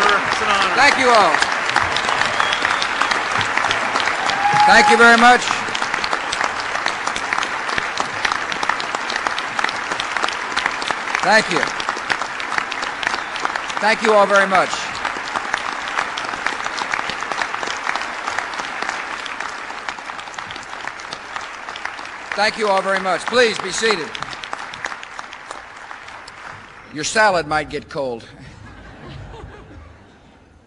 sir. It's an honor. Thank you all. Thank you very much. Thank you. Thank you all very much. Thank you all very much. Please be seated. Your salad might get cold.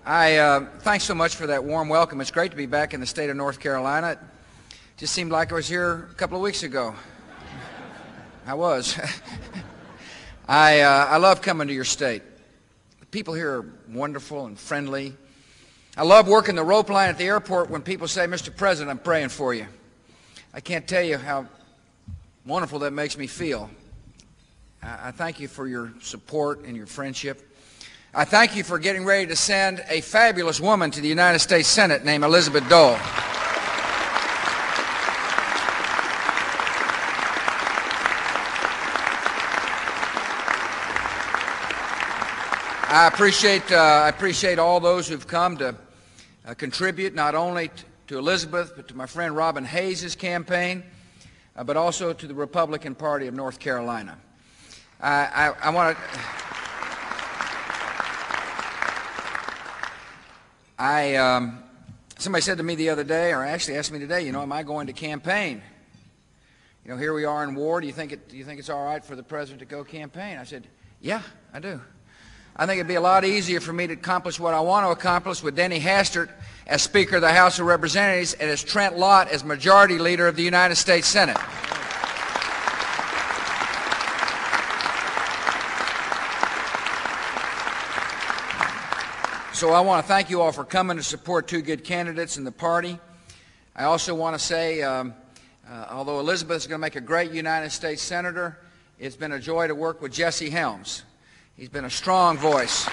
Thanks so much for that warm welcome. It's great to be back in the state of North Carolina. It just seemed like I was here a couple of weeks ago. I was. I love coming to your state. The people here are wonderful and friendly. I love working the rope line at the airport when people say, "Mr. President, I'm praying for you." I can't tell you how wonderful that makes me feel. I thank you for your support and your friendship. I thank you for getting ready to send a fabulous woman to the United States Senate named Elizabeth Dole. I appreciate all those who've come to contribute not only to Elizabeth but to my friend Robin Hayes' campaign, but also to the Republican Party of North Carolina. I want to. Somebody said to me the other day, or actually asked me today, am I going to campaign? Here we are in war. Do you think it's all right for the president to go campaign? I said, yeah, I do. I think it'd be a lot easier for me to accomplish what I want to accomplish with Denny Hastert as Speaker of the House of Representatives and as Trent Lott as Majority Leader of the United States Senate. So I want to thank you all for coming to support two good candidates in the party. I also want to say, although Elizabeth is going to make a great United States Senator, it's been a joy to work with Jesse Helms. He's been a strong voice.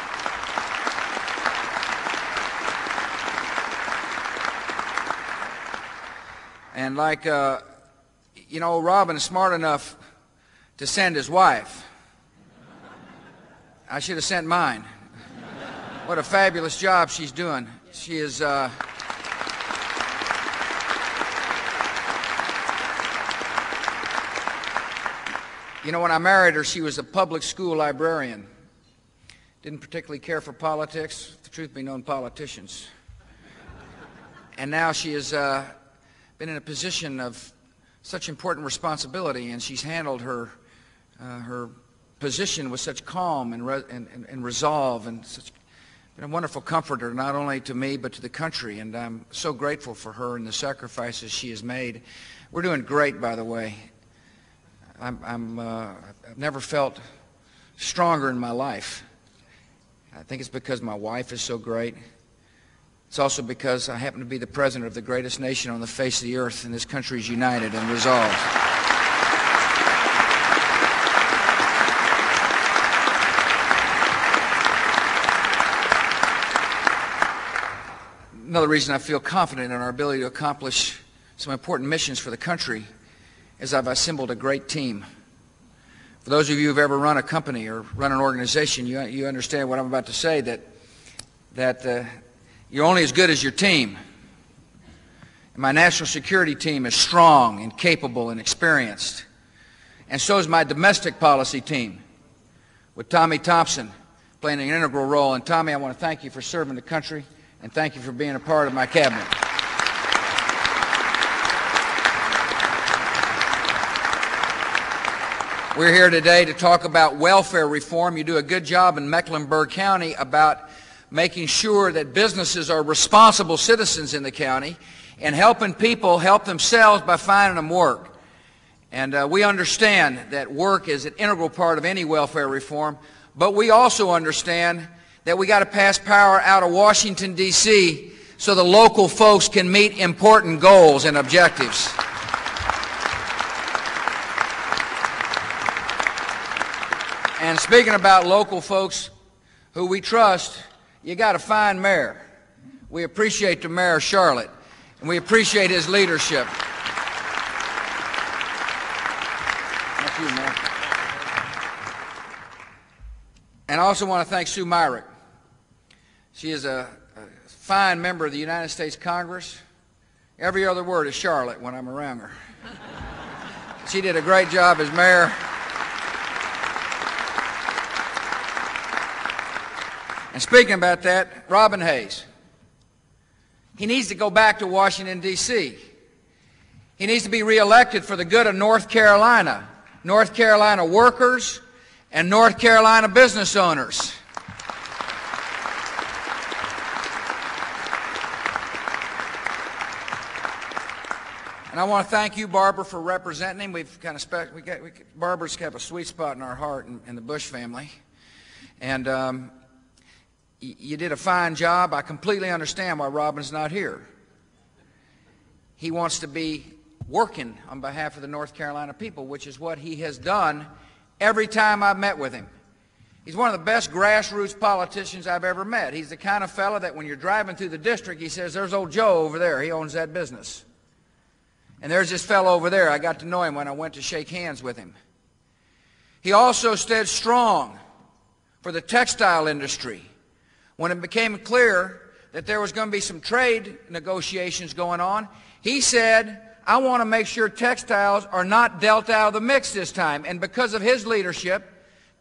And like, Robin is smart enough to send his wife. I should have sent mine. What a fabulous job she's doing. She is, when I married her, she was a public school librarian. Didn't particularly care for politics, the truth be known, politicians. And now she has been in a position of such important responsibility, and she's handled her position with such calm and resolve, and been a wonderful comforter not only to me but to the country, and I'm so grateful for her and the sacrifices she has made. We're doing great, by the way. I've never felt stronger in my life. I think it's because my wife is so great. It's also because I happen to be the president of the greatest nation on the face of the earth, and this country is united and resolved. Another reason I feel confident in our ability to accomplish some important missions for the country is I've assembled a great team. For those of you who've ever run a company or run an organization, you understand what I'm about to say, that you're only as good as your team. And my national security team is strong and capable and experienced. And so is my domestic policy team, with Tommy Thompson playing an integral role. And Tommy, I want to thank you for serving the country, and thank you for being a part of my cabinet. We're here today to talk about welfare reform. You do a good job in Mecklenburg County about making sure that businesses are responsible citizens in the county and helping people help themselves by finding them work. And we understand that work is an integral part of any welfare reform, but we also understand that we got to pass power out of Washington, D.C. so the local folks can meet important goals and objectives. And speaking about local folks who we trust, you got a fine mayor. We appreciate the mayor of Charlotte, and we appreciate his leadership. Thank you, Mayor. And I also want to thank Sue Myrick. She is a fine member of the United States Congress. Every other word is Charlotte when I'm around her. She did a great job as mayor. And speaking about that, Robin Hayes, he needs to go back to Washington, D.C. He needs to be reelected for the good of North Carolina workers, and North Carolina business owners. And I want to thank you, Barbara, for representing him. We've kind of Barbara's got a sweet spot in our heart in the Bush family, and you did a fine job. I completely understand why Robin's not here. He wants to be working on behalf of the North Carolina people, which is what he has done every time I've met with him. He's one of the best grassroots politicians I've ever met. He's the kind of fellow that when you're driving through the district, he says, "There's old Joe over there. He owns that business. And there's this fellow over there. I got to know him when I went to shake hands with him." He also stood strong for the textile industry. When it became clear that there was going to be some trade negotiations going on, he said, "I want to make sure textiles are not dealt out of the mix this time." And because of his leadership,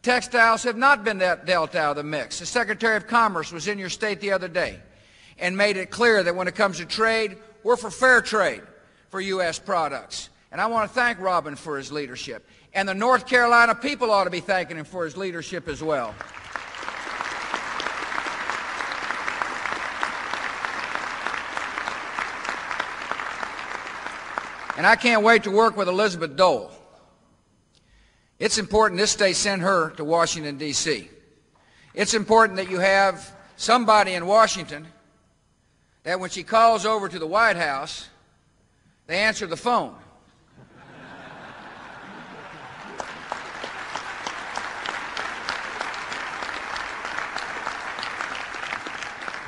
textiles have not been dealt out of the mix. The Secretary of Commerce was in your state the other day and made it clear that when it comes to trade, we're for fair trade for U.S. products. And I want to thank Robin for his leadership. And the North Carolina people ought to be thanking him for his leadership as well. And I can't wait to work with Elizabeth Dole. It's important this state send her to Washington, D.C. It's important that you have somebody in Washington that when she calls over to the White House, they answer the phone.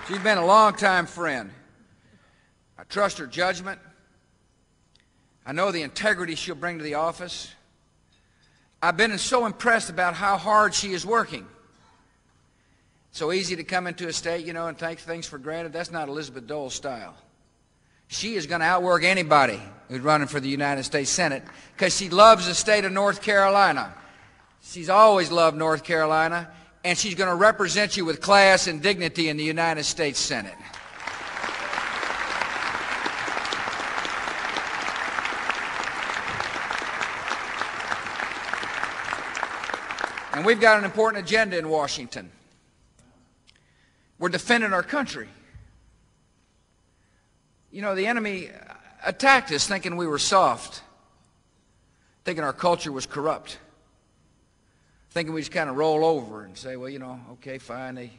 She's been a long-time friend. I trust her judgment. I know the integrity she'll bring to the office. I've been so impressed about how hard she is working. So easy to come into a state, and take things for granted. That's not Elizabeth Dole's style. She is going to outwork anybody who's running for the United States Senate because she loves the state of North Carolina. She's always loved North Carolina, and she's going to represent you with class and dignity in the United States Senate. And we've got an important agenda in Washington. We're defending our country. The enemy attacked us thinking we were soft, thinking our culture was corrupt, thinking we just kind of roll over and say, well, okay, fine,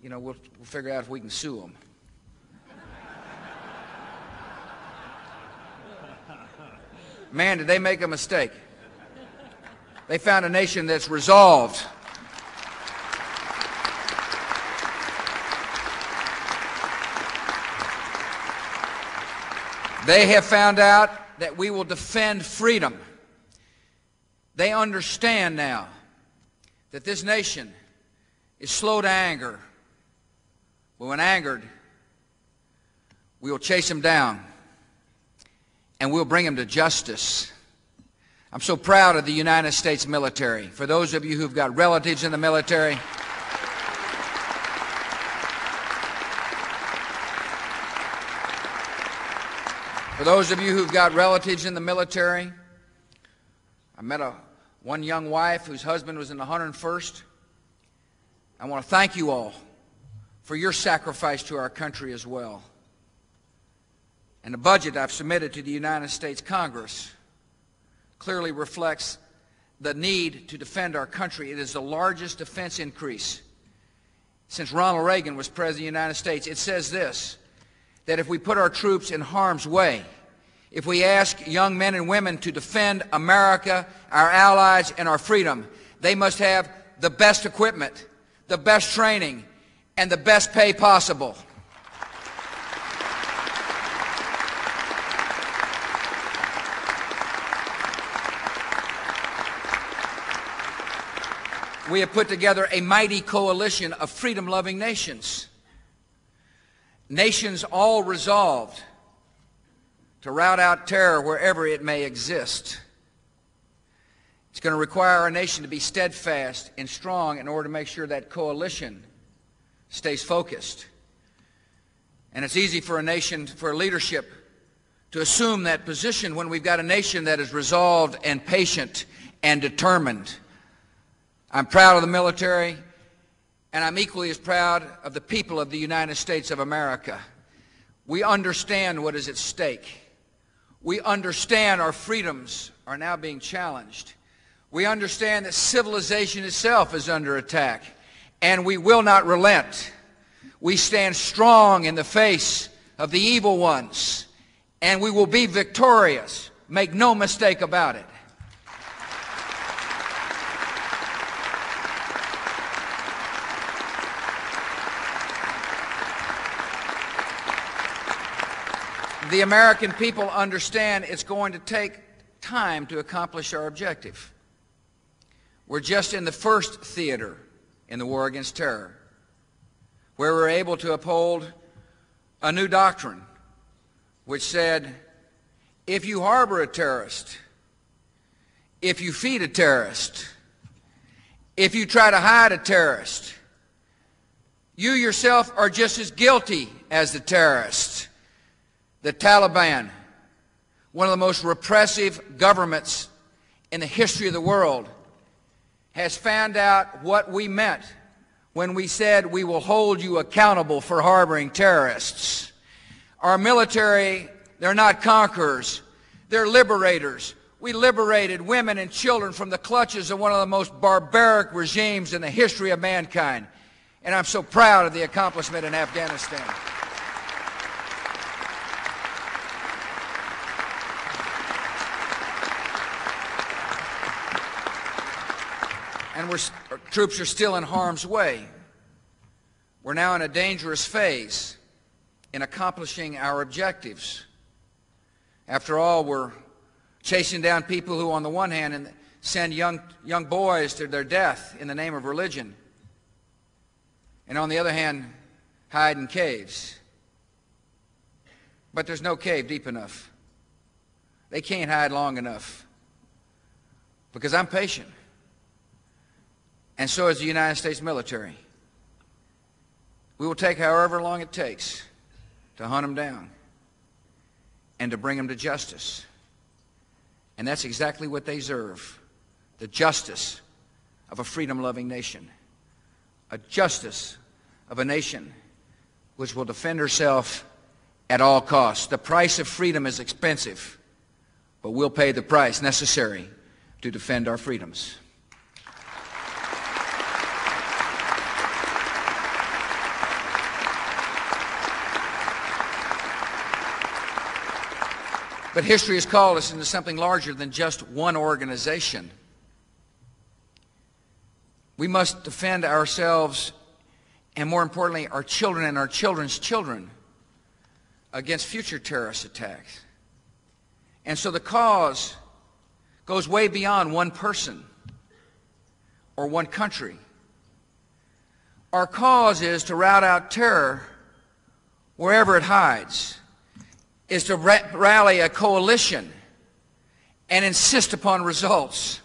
we'll figure out if we can sue them. Man, did they make a mistake. They found a nation that's resolved. They have found out that we will defend freedom. They understand now that this nation is slow to anger. But when angered, we will chase them down and we'll bring them to justice. I'm so proud of the United States military. For those of you who've got relatives in the military, I met one young wife whose husband was in the 101st. I want to thank you all for your sacrifice to our country as well. And the budget I've submitted to the United States Congress clearly reflects the need to defend our country. It is the largest defense increase since Ronald Reagan was President of the United States. It says this, that if we put our troops in harm's way, if we ask young men and women to defend America, our allies, and our freedom, they must have the best equipment, the best training, and the best pay possible. We have put together a mighty coalition of freedom-loving nations. nations all resolved to rout out terror wherever it may exist. It's going to require our nation to be steadfast and strong in order to make sure that coalition stays focused. And it's easy for a nation, for a leadership, to assume that position when we've got a nation that is resolved and patient and determined. I'm proud of the military, and I'm equally as proud of the people of the United States of America. We understand what is at stake. We understand our freedoms are now being challenged. We understand that civilization itself is under attack, and we will not relent. We stand strong in the face of the evil ones, and we will be victorious. Make no mistake about it. The American people understand it's going to take time to accomplish our objective. We're just in the first theater in the war against terror, where we're able to uphold a new doctrine which said, if you harbor a terrorist, if you feed a terrorist, if you try to hide a terrorist, you yourself are just as guilty as the terrorist. The Taliban, one of the most repressive governments in the history of the world, has found out what we meant when we said we will hold you accountable for harboring terrorists. Our military, they're not conquerors, they're liberators. We liberated women and children from the clutches of one of the most barbaric regimes in the history of mankind. And I'm so proud of the accomplishment in Afghanistan. And our troops are still in harm's way. We're now in a dangerous phase in accomplishing our objectives. After all, we're chasing down people who, on the one hand, send young boys to their death in the name of religion, and on the other hand, hide in caves. But there's no cave deep enough. They can't hide long enough, because I'm patient. And so is the United States military. We will take however long it takes to hunt them down and to bring them to justice. And that's exactly what they deserve, the justice of a freedom-loving nation, a justice of a nation which will defend herself at all costs. The price of freedom is expensive, but we'll pay the price necessary to defend our freedoms. But history has called us into something larger than just one organization. We must defend ourselves, and more importantly, our children and our children's children, against future terrorist attacks. And so the cause goes way beyond one person or one country. Our cause is to rout out terror wherever it hides, is to rally a coalition and insist upon results,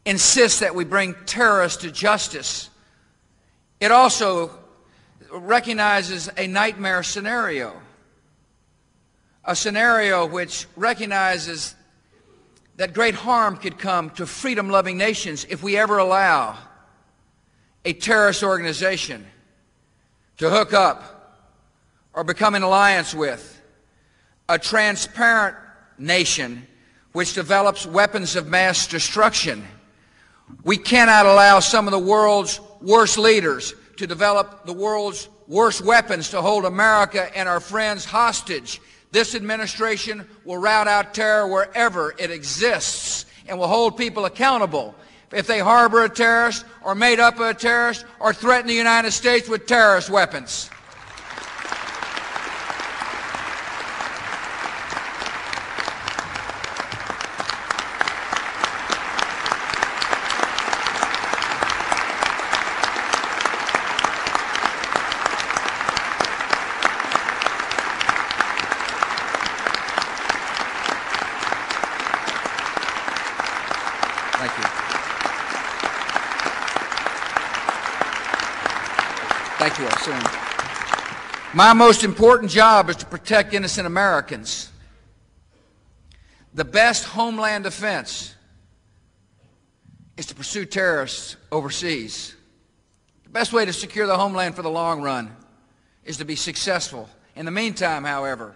insist that we bring terrorists to justice. It also recognizes a nightmare scenario, a scenario which recognizes that great harm could come to freedom-loving nations if we ever allow a terrorist organization to hook up or become in alliance with a transparent nation which develops weapons of mass destruction. We cannot allow some of the world's worst leaders to develop the world's worst weapons to hold America and our friends hostage. This administration will rout out terror wherever it exists and will hold people accountable if they harbor a terrorist or made up a terrorist or threaten the United States with terrorist weapons. Thank you all soon. My most important job is to protect innocent Americans. The best homeland defense is to pursue terrorists overseas. The best way to secure the homeland for the long run is to be successful. In the meantime, however,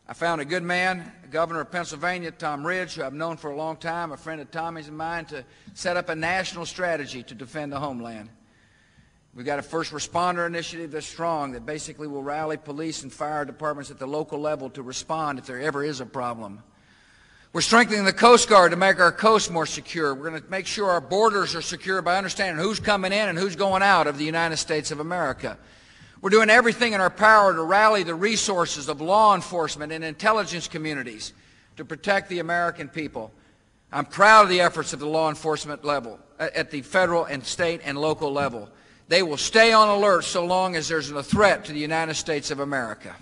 I found a good man, Governor of Pennsylvania, Tom Ridge, who I've known for a long time, a friend of Tommy's and mine, to set up a national strategy to defend the homeland. We've got a first responder initiative that's strong that basically will rally police and fire departments at the local level to respond if there ever is a problem. We're strengthening the Coast Guard to make our coast more secure. We're going to make sure our borders are secure by understanding who's coming in and who's going out of the United States of America. We're doing everything in our power to rally the resources of law enforcement and intelligence communities to protect the American people. I'm proud of the efforts of the law enforcement level, at the federal and state and local level. They will stay on alert so long as there's a threat to the United States of America.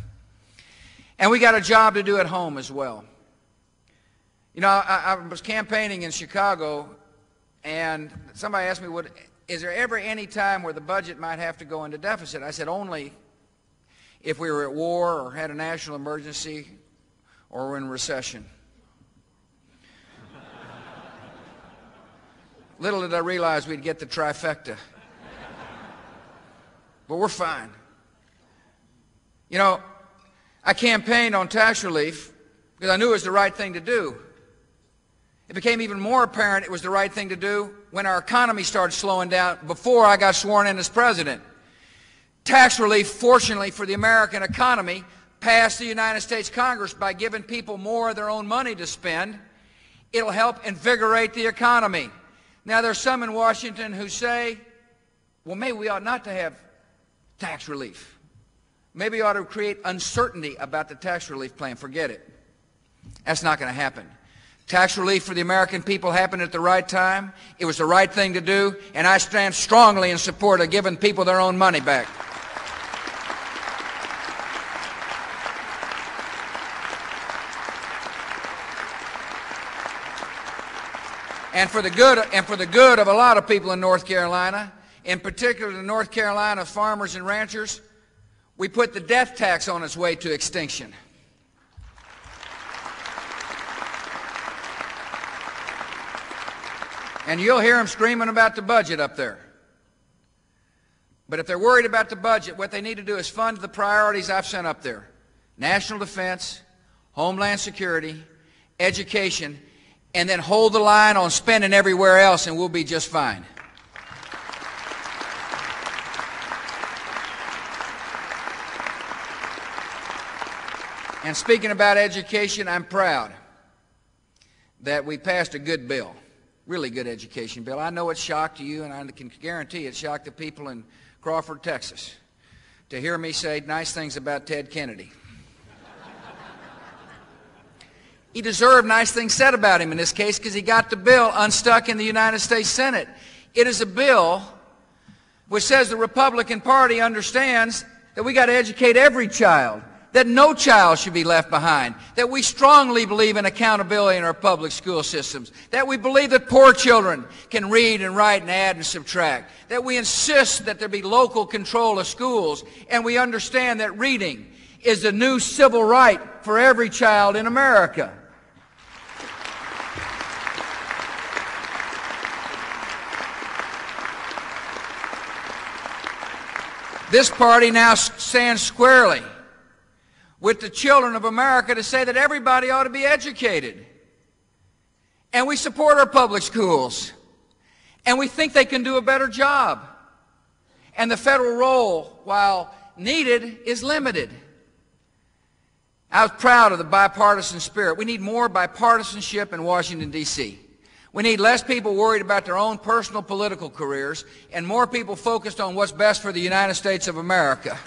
And we got a job to do at home as well. You know, I was campaigning in Chicago, and somebody asked me, is there ever any time where the budget might have to go into deficit? I said, only if we were at war or had a national emergency or were in recession. Little did I realize we'd get the trifecta. But we're fine. You know, I campaigned on tax relief because I knew it was the right thing to do. It became even more apparent it was the right thing to do when our economy started slowing down before I got sworn in as president. Tax relief, fortunately for the American economy, passed the United States Congress by giving people more of their own money to spend. It'll help invigorate the economy. Now, there's some in Washington who say, well, maybe we ought not to have tax relief. Maybe we ought to create uncertainty about the tax relief plan. Forget it. That's not going to happen. Tax relief for the American people happened at the right time. It was the right thing to do, and I stand strongly in support of giving people their own money back. And for the good of a lot of people in North Carolina, in particular the North Carolina farmers and ranchers, we put the death tax on its way to extinction. And you'll hear them screaming about the budget up there. But if they're worried about the budget, what they need to do is fund the priorities I've sent up there. National defense, homeland security, education, and then hold the line on spending everywhere else, and we'll be just fine. And speaking about education, I'm proud that we passed a good bill, really good education bill. I know it shocked you, and I can guarantee it shocked the people in Crawford, Texas, to hear me say nice things about Ted Kennedy. He deserved nice things said about him in this case because he got the bill unstuck in the United States Senate. It is a bill which says the Republican Party understands that we got to educate every child, that no child should be left behind, that we strongly believe in accountability in our public school systems, that we believe that poor children can read and write and add and subtract, that we insist that there be local control of schools, and we understand that reading is the new civil right for every child in America. This party now stands squarely with the children of America to say that everybody ought to be educated. And we support our public schools. And we think they can do a better job. And the federal role, while needed, is limited. I was proud of the bipartisan spirit. We need more bipartisanship in Washington, D.C. We need less people worried about their own personal political careers and more people focused on what's best for the United States of America.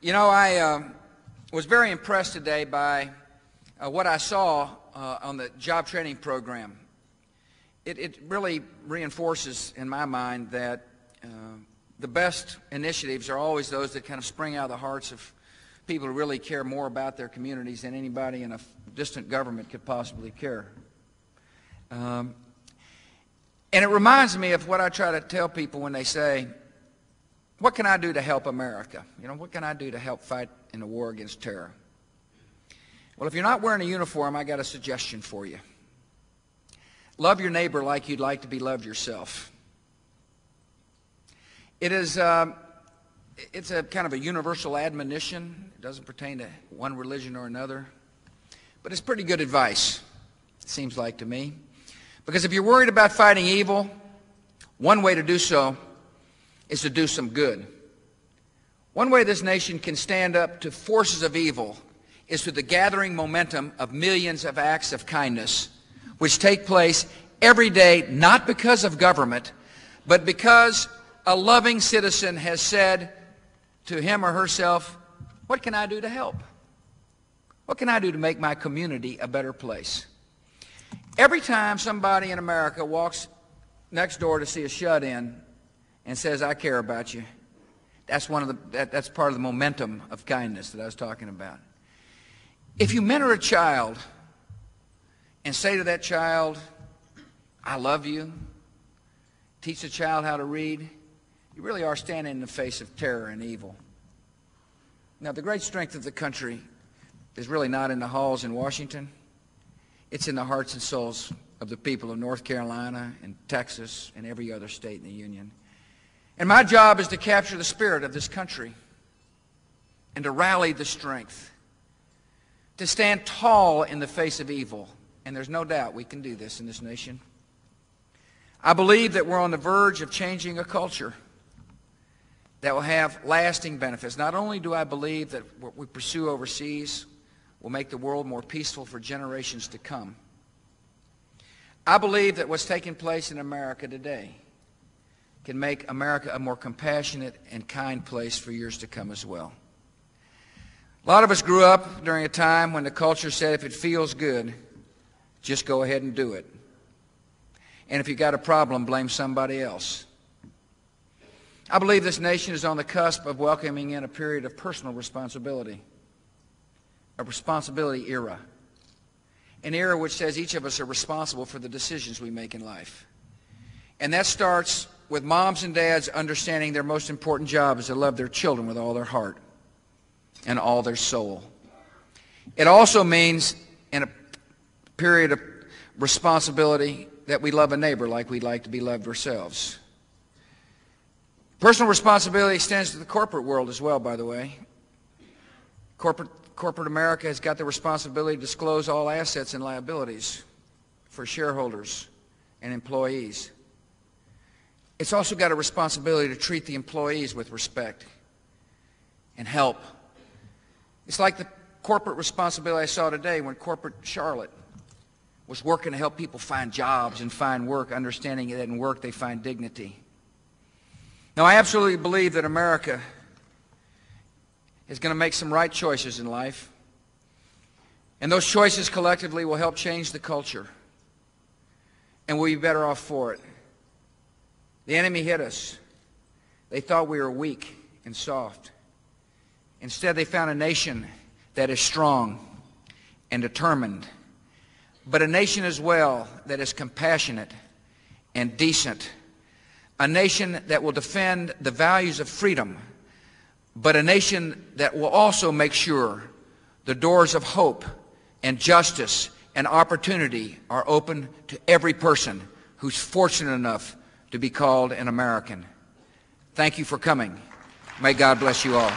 You know, I was very impressed today by what I saw on the job training program. It really reinforces in my mind that the best initiatives are always those that kind of spring out of the hearts of people who really care more about their communities than anybody in a distant government could possibly care. And it reminds me of what I try to tell people when they say, what can I do to help America? You know, what can I do to help fight in the war against terror? Well, if you're not wearing a uniform, I got a suggestion for you. Love your neighbor like you'd like to be loved yourself. It's a kind of a universal admonition. It doesn't pertain to one religion or another. But it's pretty good advice, it seems like to me. Because if you're worried about fighting evil, one way to do so is to do some good. One way this nation can stand up to forces of evil is through the gathering momentum of millions of acts of kindness, which take place every day, not because of government, but because a loving citizen has said to him or herself, what can I do to help? What can I do to make my community a better place? Every time somebody in America walks next door to see a shut-in and says, I care about you, that's part of the momentum of kindness that I was talking about. If you mentor a child and say to that child, I love you, teach the child how to read, you really are standing in the face of terror and evil. Now, the great strength of the country is really not in the halls in Washington. It's in the hearts and souls of the people of North Carolina and Texas and every other state in the Union. And my job is to capture the spirit of this country and to rally the strength, to stand tall in the face of evil. And there's no doubt we can do this in this nation. I believe that we're on the verge of changing a culture that will have lasting benefits. Not only do I believe that what we pursue overseas will make the world more peaceful for generations to come, I believe that what's taking place in America today can make America a more compassionate and kind place for years to come as well. A lot of us grew up during a time when the culture said if it feels good, just go ahead and do it. And if you got a problem, blame somebody else. I believe this nation is on the cusp of welcoming in a period of personal responsibility, a responsibility era, an era which says each of us are responsible for the decisions we make in life. And that starts with moms and dads understanding their most important job is to love their children with all their heart and all their soul. It also means in a period of responsibility that we love a neighbor like we'd like to be loved ourselves. Personal responsibility extends to the corporate world as well, by the way. Corporate America has got the responsibility to disclose all assets and liabilities for shareholders and employees. It's also got a responsibility to treat the employees with respect and help. It's like the corporate responsibility I saw today when corporate Charlotte was working to help people find jobs and find work, understanding that in work they find dignity. Now, I absolutely believe that America is going to make some right choices in life, and those choices collectively will help change the culture, and we'll be better off for it. The enemy hit us. They thought we were weak and soft. Instead, they found a nation that is strong and determined, but a nation as well that is compassionate and decent, a nation that will defend the values of freedom, but a nation that will also make sure the doors of hope and justice and opportunity are open to every person who's fortunate enough to be called an American. Thank you for coming. May God bless you all.